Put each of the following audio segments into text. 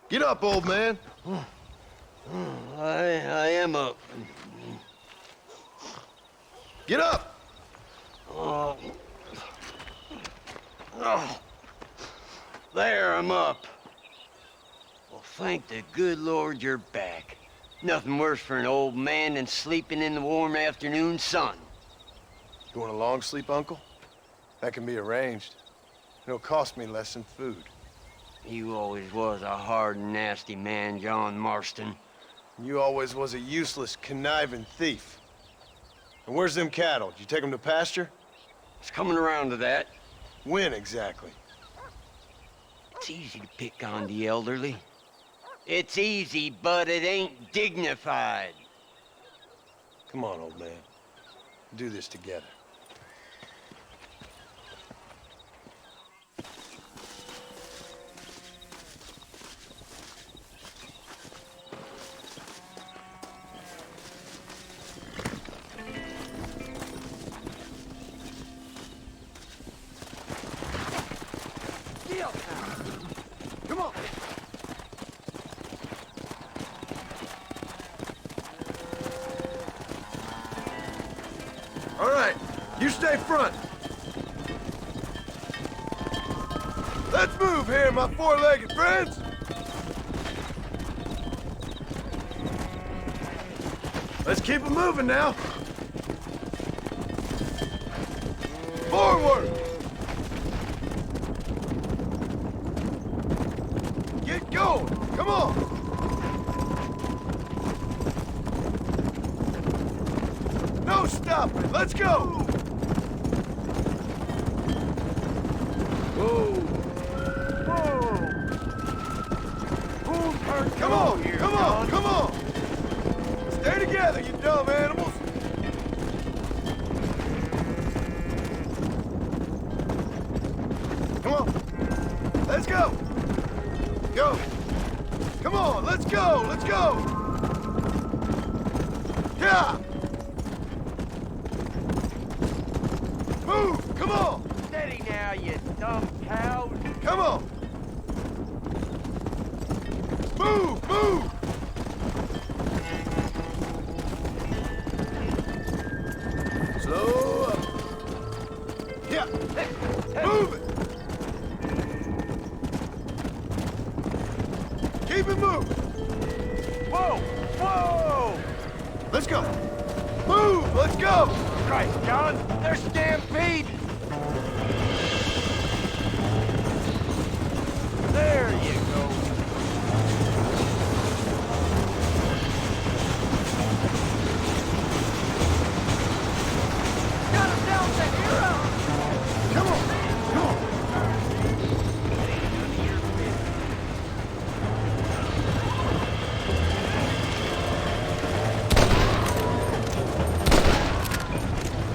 Get up, old man. I am up. Get up! Oh. Oh. There, I'm up. Well, thank the good Lord you're back. Nothing worse for an old man than sleeping in the warm afternoon sun. You want a long sleep, Uncle? That can be arranged. It'll cost me less than food. You always was a hard and nasty man, John Marston. You always was a useless, conniving thief. And where's them cattle? Did you take them to pasture? It's coming around to that. When exactly? It's easy to pick on the elderly. It's easy, but it ain't dignified. Come on, old man. Do this together. Come on! All right, you stay front. Let's move here, my four-legged friends. Let's keep it moving now. Forward! Get going! Come on! No stopping! Let's go! Whoa! Whoa! Come on! Come on! Come on! Stay together, you dumb animals! Come on! Let's go! Go! Come on, let's go! Let's go! Yeah! Move! Come on! Steady now, you dumb cows. Come on! Move! Move! Slow up. Yeah! Move it! Keep it moving! Whoa! Whoa! Let's go! Move! Let's go! Christ, John, they're stampeding. There you go. Got him down to hero. Come on! Come on!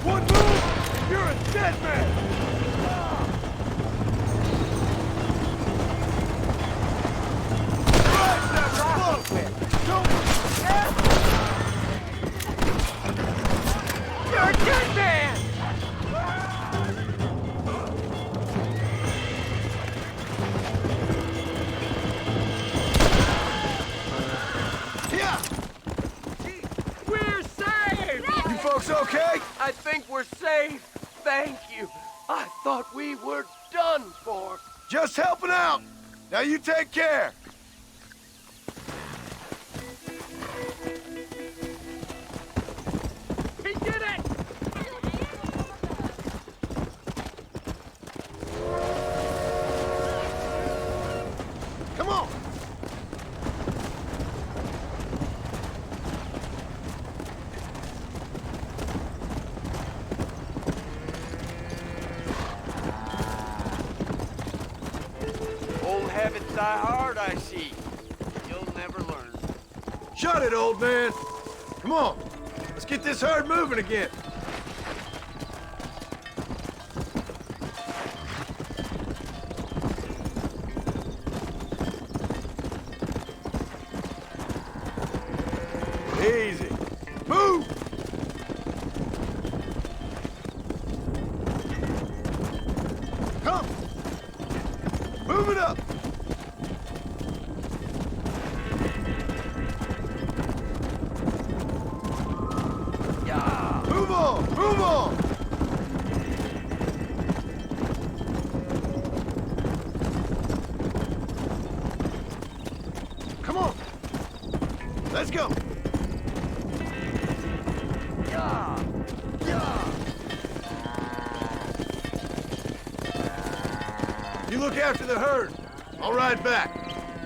One move! You're a dead man! Right, that's close! Don't... You're a dead man! Yeah! We're safe! You folks okay? I think we're safe. Thank you. I thought we were done for. Just helping out! Now you take care! He did it! Come on! Old habits die hard, I see. You'll never learn. Shut it, old man! Come on! Let's get this herd moving again! Easy! Move! Come! Move it up! look after the herd. I'll ride back.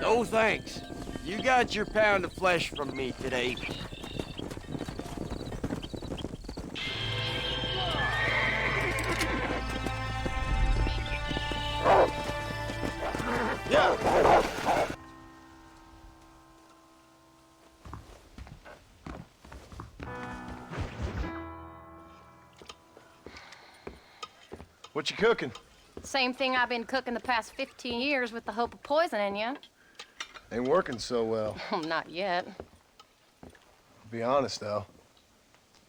No thanks. You got your pound of flesh from me today. Yeah. What you cooking? Same thing I've been cooking the past 15 years with the hope of poisoning you. Ain't working so well. Not yet. Be honest, though.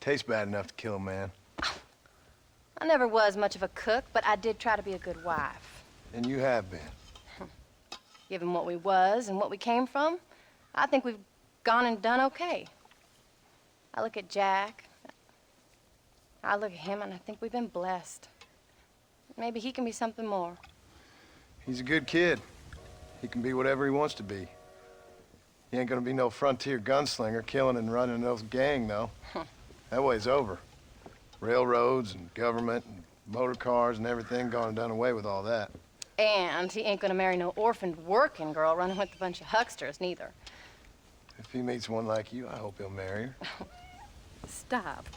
Tastes bad enough to kill a man. I never was much of a cook, but I did try to be a good wife. And you have been. Given what we was and what we came from, I think we've gone and done okay. I look at Jack, I look at him, and I think we've been blessed. Maybe he can be something more. He's a good kid. He can be whatever he wants to be. He ain't gonna be no frontier gunslinger killing and running those gang, though. That way's over. Railroads and government and motor cars and everything gone and done away with all that. And he ain't gonna marry no orphaned working girl running with a bunch of hucksters, neither. If he meets one like you, I hope he'll marry her. Stop.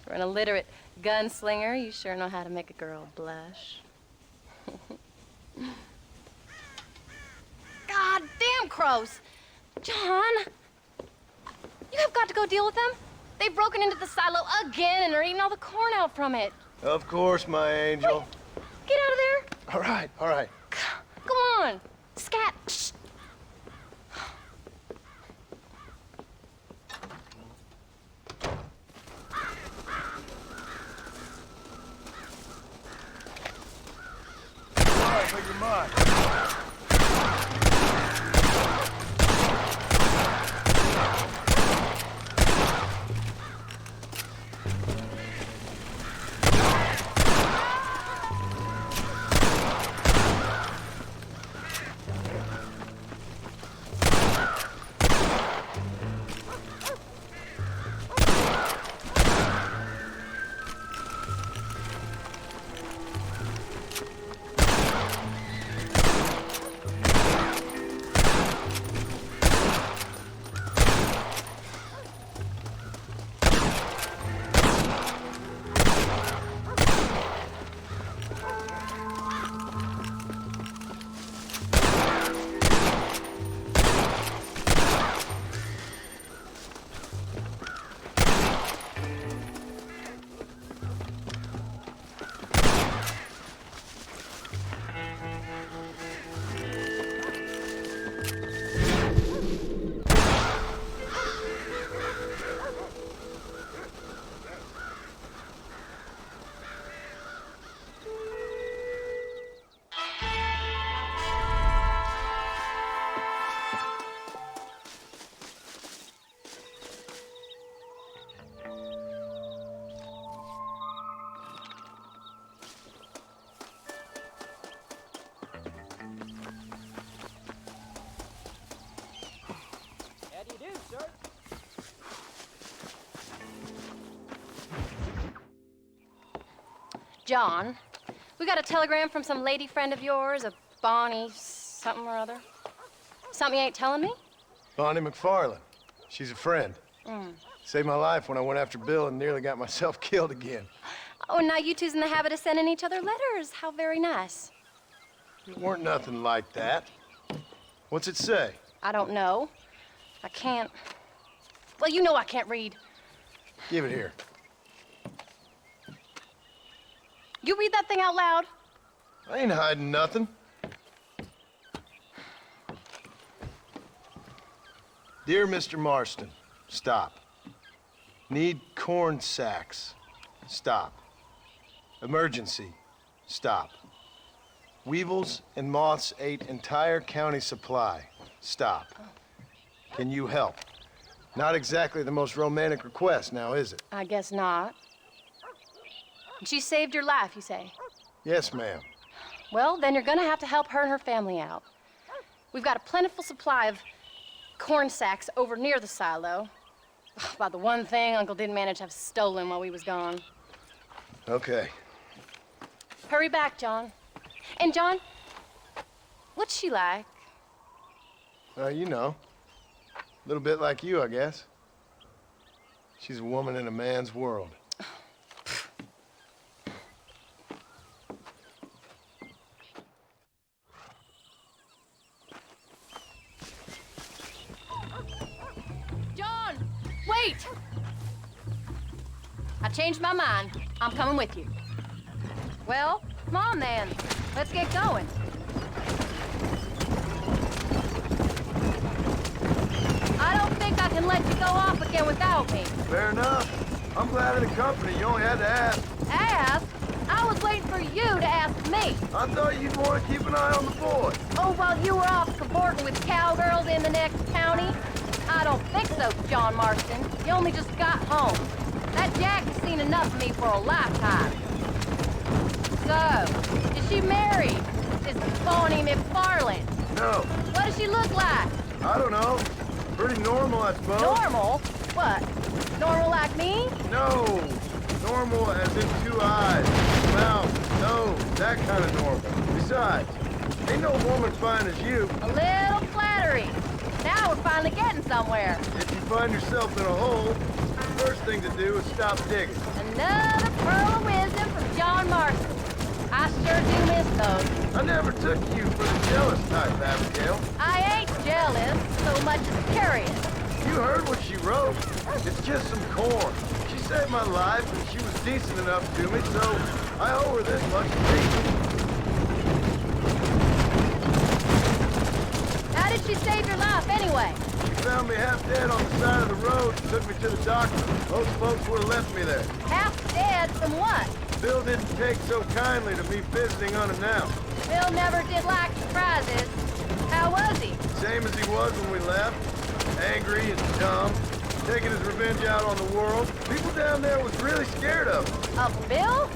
For an illiterate gunslinger, you sure know how to make a girl blush. God damn crows! John! You have got to go deal with them. They've broken into the silo again and are eating all the corn out from it. Of course, my angel. Wait, get out of there. All right, all right. Come on. Scat. Shh. All right, make your mind. John, we got a telegram from some lady friend of yours, a Bonnie something or other. Something you ain't telling me? Bonnie McFarland. She's a friend. Saved my life when I went after Bill and nearly got myself killed again. Oh, and now you two's in the habit of sending each other letters. How very nice. It weren't nothing like that. What's it say? I don't know. I can't. Well, you know I can't read. Give it here. You read that thing out loud. I ain't hiding nothing. Dear Mr. Marston, stop. Need corn sacks. Stop. Emergency. Stop. Weevils and moths ate entire county supply. Stop. Can you help? Not exactly the most romantic request, now is it? I guess not. She saved your life, you say? Yes, ma'am. Well, then you're gonna have to help her and her family out. We've got a plentiful supply of corn sacks over near the silo. About the one thing Uncle didn't manage to have stolen while we was gone. Okay. Hurry back, John. And John, What's she like? You know, a little bit like you, I guess. She's a woman in a man's world. John, wait! I changed my mind. I'm coming with you. Well, come on then. Let's get going. I don't think I can let you go off again without me. Fair enough. I'm glad of the company. You only had to ask. Ask? I was waiting for you to ask me. I thought you'd want to keep an eye on the boy. Oh, while you were off cavorting with cowgirls in the next county? I don't think so, John Marston. You only just got home. That Jack has seen enough of me for a lifetime. So, is she married? Is Bonnie McFarland? No, What does she look like? I don't know. Pretty normal, I suppose. Normal? What? Normal like me? No, normal as in 2 eyes, mouth, nose, that kind of normal. Besides, ain't no woman fine as you. A little flattery. Now we're finally getting somewhere. If you find yourself in a hole, the first thing to do is stop digging. Another pearl of wisdom from John Marston. I sure do miss those. I never took you for the jealous type, Abigail. I ain't jealous so much as curious. You heard what she wrote. It's just some corn. She saved my life, and she was decent enough to me, so I owe her this much tea. How did she save your life anyway? She found me half dead on the side of the road and took me to the doctor. Most folks would have left me there. Half dead from what? Bill didn't take so kindly to me visiting unannounced. Bill never did like surprises. How was he? Same as he was when we left. Angry and dumb. Taking his revenge out on the world. People down there was really scared of him. Of Bill?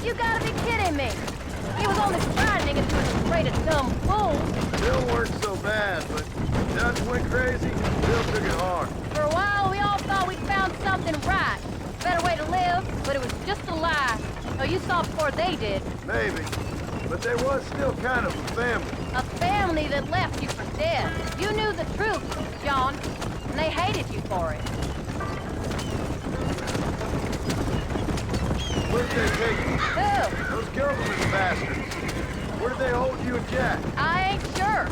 You gotta be kidding me. He was only frightening if he was afraid of dumb fools. Bill weren't so bad, but Dutch went crazy. Bill took it hard. For a while, we all thought we'd found something right. Better way to live, but it was just a lie. Oh, you saw before they did. Maybe. But there was still kind of a family. A family that left you for dead. You knew the truth, John, and they hated you for it. Where did they take you? Who? Those government bastards. Where did they hold you and Jack? I ain't sure.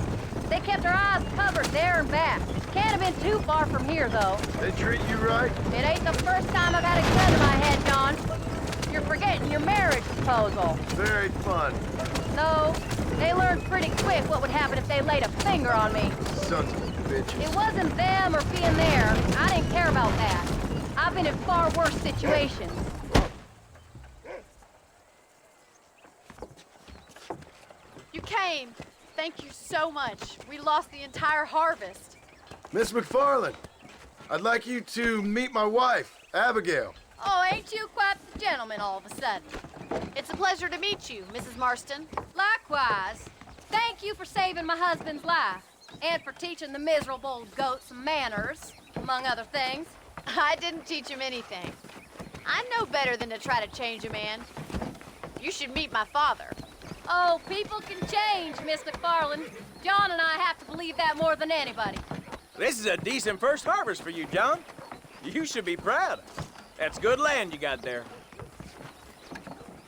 They kept our eyes covered there and back. Can't have been too far from here, though. They treat you right? It ain't the first time I've had a gun to my head, John. You're forgetting your marriage proposal. Very fun. No, they learned pretty quick what would happen if they laid a finger on me. Sons of bitches. It wasn't them or being there. I didn't care about that. I've been in far worse situations. You came. Thank you so much. We lost the entire harvest. Miss McFarland, I'd like you to meet my wife, Abigail. Oh, ain't you quite the gentleman all of a sudden? It's a pleasure to meet you, Mrs. Marston. Likewise. Thank you for saving my husband's life. And for teaching the miserable goat some manners, among other things. I didn't teach him anything. I know better than to try to change a man. You should meet my father. Oh, people can change, Miss McFarland. John and I have to believe that more than anybody. This is a decent first harvest for you, John. You should be proud. That's good land you got there.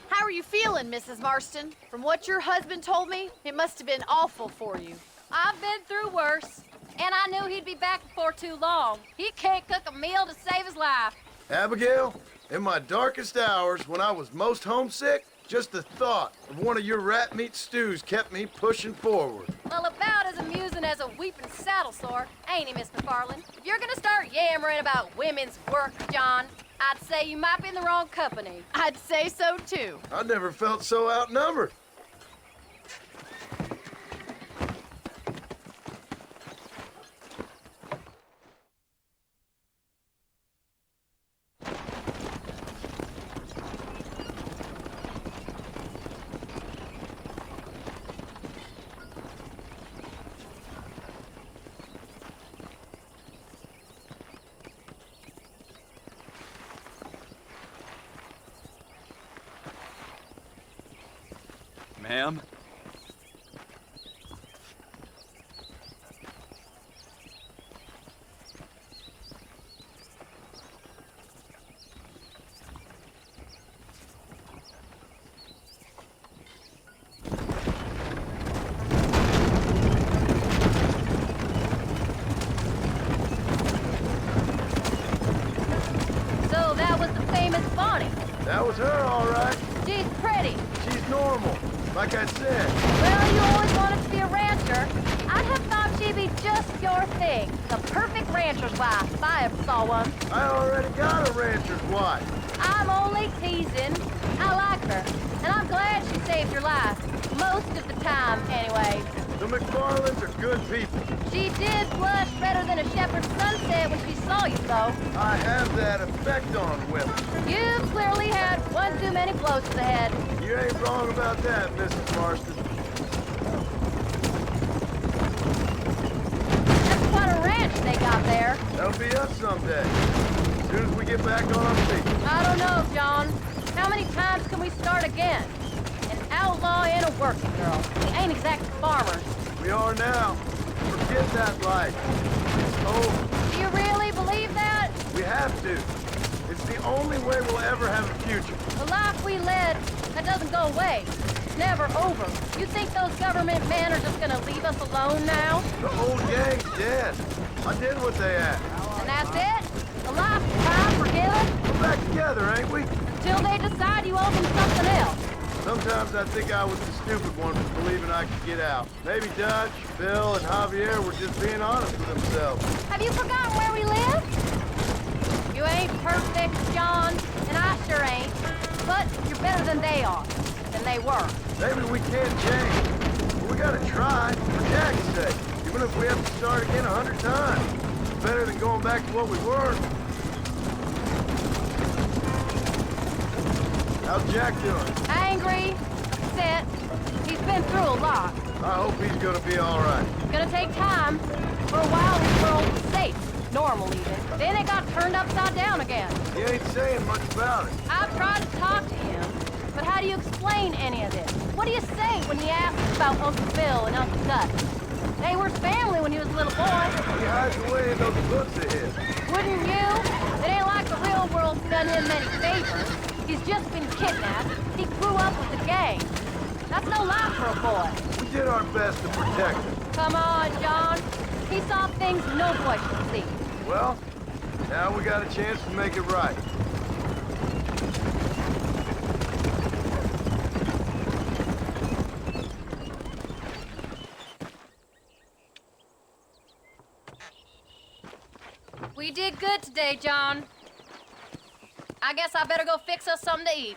How are you feeling, Mrs. Marston? From what your husband told me, it must have been awful for you. I've been through worse, and I knew he'd be back before too long. He can't cook a meal to save his life. Abigail, in my darkest hours, when I was most homesick, just the thought of one of your rat meat stews kept me pushing forward. Well, about as amusing as a weeping saddle sore, ain't he, Miss McFarland? If you're gonna start yammering about women's work, John, I'd say you might be in the wrong company. I'd say so, too. I never felt so outnumbered. Ma'am? her all right. She's pretty. She's normal, like I said. Well, you always wanted to be a rancher. I'd have thought she'd be just your thing. The perfect rancher's wife, if I ever saw one. I already got a rancher's wife. I'm only teasing. I like her, and I'm glad she saved your life. Most of the time, anyway. The McFarlands are good people. She did blush redder than a shepherd's sunset when she saw you, though. I have that effect on women. You clearly had one too many blows to the head. You ain't wrong about that, Mrs. Marston. That's quite a ranch they got there. That'll be us someday. As soon as we get back on our feet. I don't know, John. How many times can we start again? An outlaw and a working girl. We ain't exactly farmers. We are now. Forget that life. It's over. Do you really believe that? We have to. It's the only way we'll ever have a future. The life we led, that doesn't go away. It's never over. You think those government men are just gonna leave us alone now? The old gang's dead. I did what they asked. And that's it? A lifetime forgiven? We're back together, ain't we? Until they decide you owe them something else. Sometimes I think I was the stupid one for believing I could get out. Maybe Dutch, Bill, and Javier were just being honest with themselves. Have you forgotten where we live? You ain't perfect, John, and I sure ain't. But you're better than they are. Than they were. Maybe we can't change. But we gotta try, for Jack's sake. Even if we have to start again 100 times. It's better than going back to what we were. How's Jack doing? Angry, upset. He's been through a lot. I hope he's gonna be all right. It's gonna take time. For a while, his world was safe. Normal, even. Then it got turned upside down again. He ain't saying much about it. I've tried to talk to him, but how do you explain any of this? What do you say when he asks about Uncle Bill and Uncle Dutch? They were family when he was a little boy. He hides away in those books of his. Wouldn't you? It ain't like the real world's done him many favors. He's just been kidnapped. He grew up with the gang. That's no life for a boy. We did our best to protect him. Come on, John. He saw things no boy should see. Well, now we got a chance to make it right. We did good today, John. I guess I better go fix us something to eat.